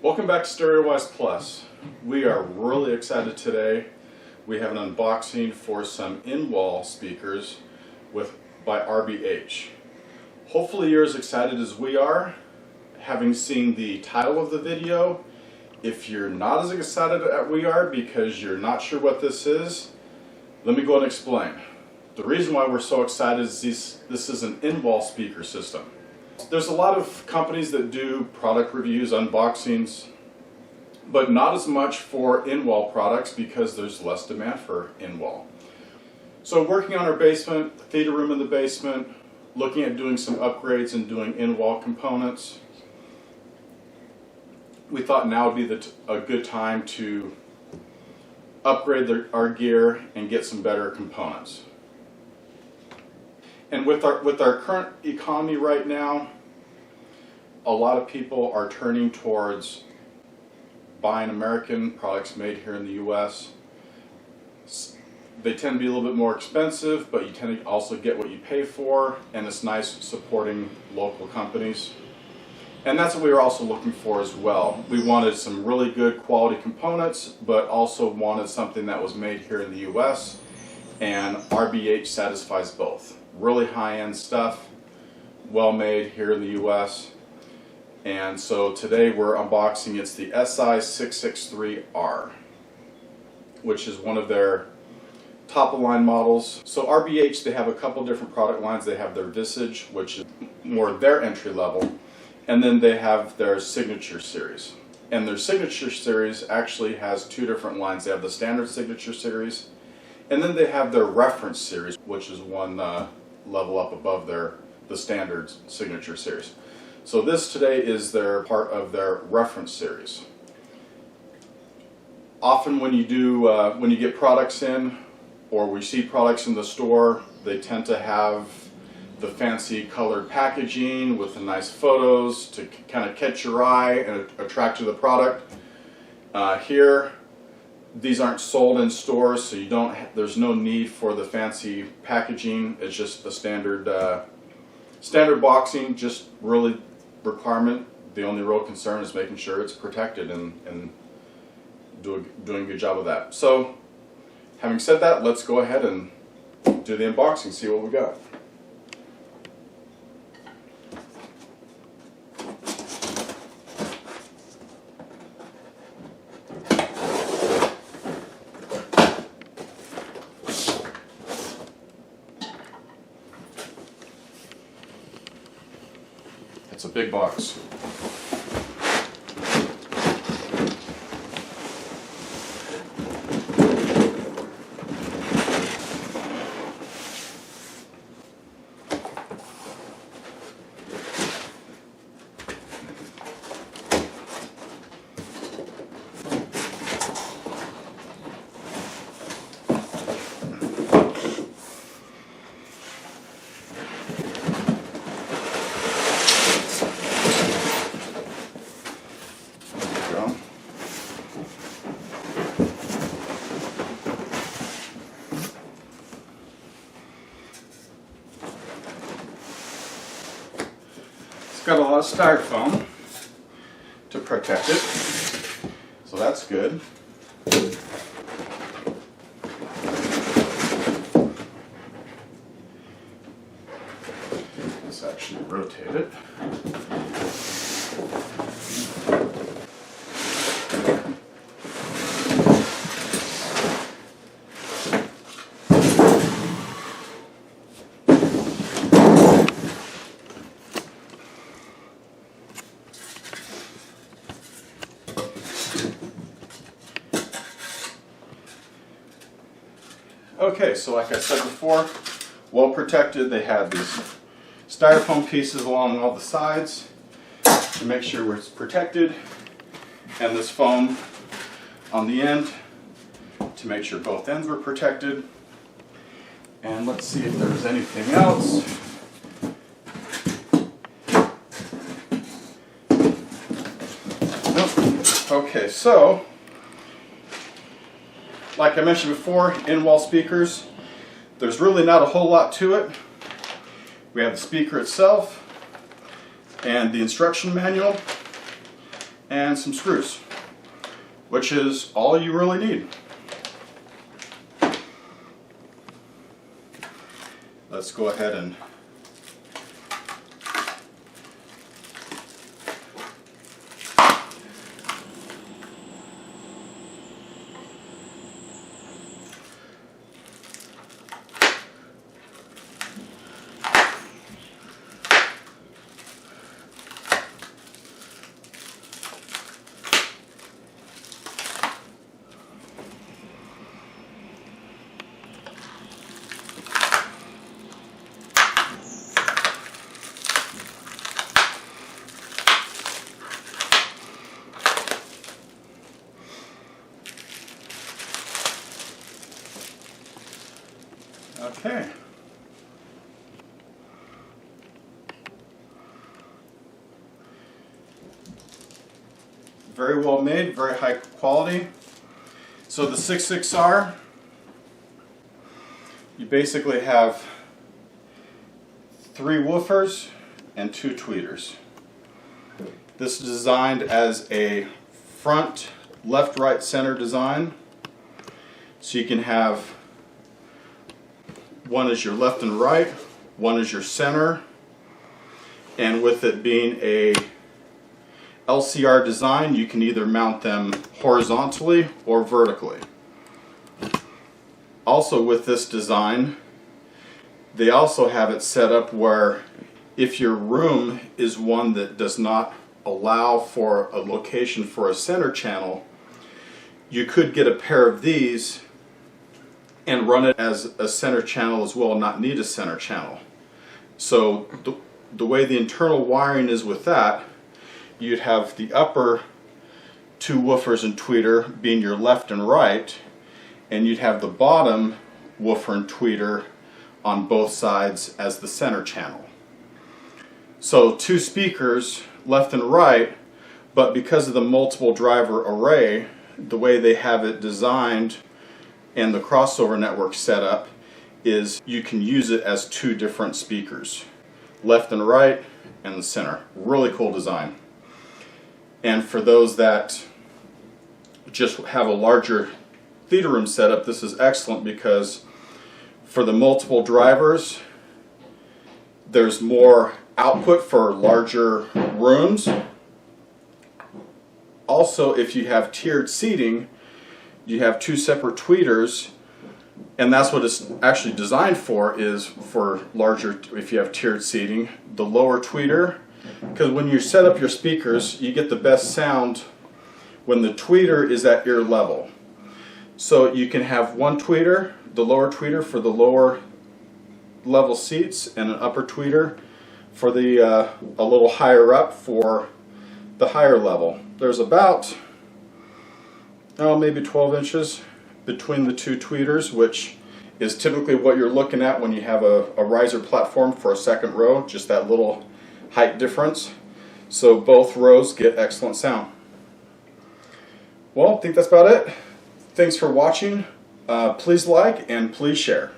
Welcome back to StereoWise Plus. We are really excited today. We have an unboxing for some in-wall speakers by RBH. Hopefully you're as excited as we are, having seen the title of the video. If you're not as excited as we are because you're not sure what this is, let me go and explain. The reason why we're so excited is this is an in-wall speaker system. There's a lot of companies that do product reviews, unboxings, but not as much for in-wall products because there's less demand for in-wall. So working on our basement, theater room in the basement, looking at doing some upgrades and doing in-wall components, we thought now would be a good time to upgrade our gear and get some better components. And with our current economy right now, a lot of people are turning towards buying American products made here in the US. They tend to be a little bit more expensive, but you tend to also get what you pay for, and it's nice supporting local companies. And that's what we were also looking for as well. We wanted some really good quality components, but also wanted something that was made here in the US, and RBH satisfies both. Really high-end stuff, well made here in the US. And so today we're unboxing, it's the SI-663R, which is one of their top-of-line models. So RBH, they have a couple different product lines. They have their Visage, which is more their entry level, and then they have their Signature series. And their Signature series actually has two different lines. They have the standard Signature series, and then they have their Reference series, which is one level up above the standard Signature series. So this today is their part of their Reference series. Often when you get products in, or we see products in the store, they tend to have the fancy colored packaging with the nice photos to kind of catch your eye and attract you to the product. Here, these aren't sold in stores, so there's no need for the fancy packaging. It's just the standard boxing, just really requirement. The only real concern is making sure it's protected and doing a good job of that. So, having said that, let's go ahead and do the unboxing, see what we got. It's a big box. It's got a lot of styrofoam to protect it, so that's good. Let's actually rotate it. Okay, so like I said before, well protected. They have these styrofoam pieces along all the sides to make sure it's protected, and this foam on the end to make sure both ends were protected. And let's see if there's anything else. Nope. Okay, so like I mentioned before, in-wall speakers, there's really not a whole lot to it. We have the speaker itself and the instruction manual, and some screws, which is all you really need. Let's go ahead and okay. Very well made, very high quality. So the 663R, you basically have 3 woofers and 2 tweeters. This is designed as a front left, right, center design. So you can have one is your left and right, one is your center, and with it being a LCR design, you can either mount them horizontally or vertically. Also with this design, they also have it set up where if your room is one that does not allow for a location for a center channel, you could get a pair of these and run it as a center channel as well and not need a center channel. So the way the internal wiring is with that, you'd have the upper 2 woofers and tweeter being your left and right, and you'd have the bottom woofer and tweeter on both sides as the center channel. So 2 speakers left and right, but because of the multiple driver array, the way they have it designed and the crossover network setup is you can use it as 2 different speakers, left and right and the center. Really cool design. And for those that just have a larger theater room setup, this is excellent because for the multiple drivers, there's more output for larger rooms. Also, if you have tiered seating, you have 2 separate tweeters, and that's what it's actually designed for, is for larger, if you have tiered seating, the lower tweeter, because when you set up your speakers, you get the best sound when the tweeter is at ear level. So you can have one tweeter, the lower tweeter for the lower level seats, and an upper tweeter for the a little higher up for the higher level. There's about maybe 12 inches between the 2 tweeters, which is typically what you're looking at when you have a riser platform for a second row, just that little height difference. So both rows get excellent sound. Well, I think that's about it. Thanks for watching. Please like and please share.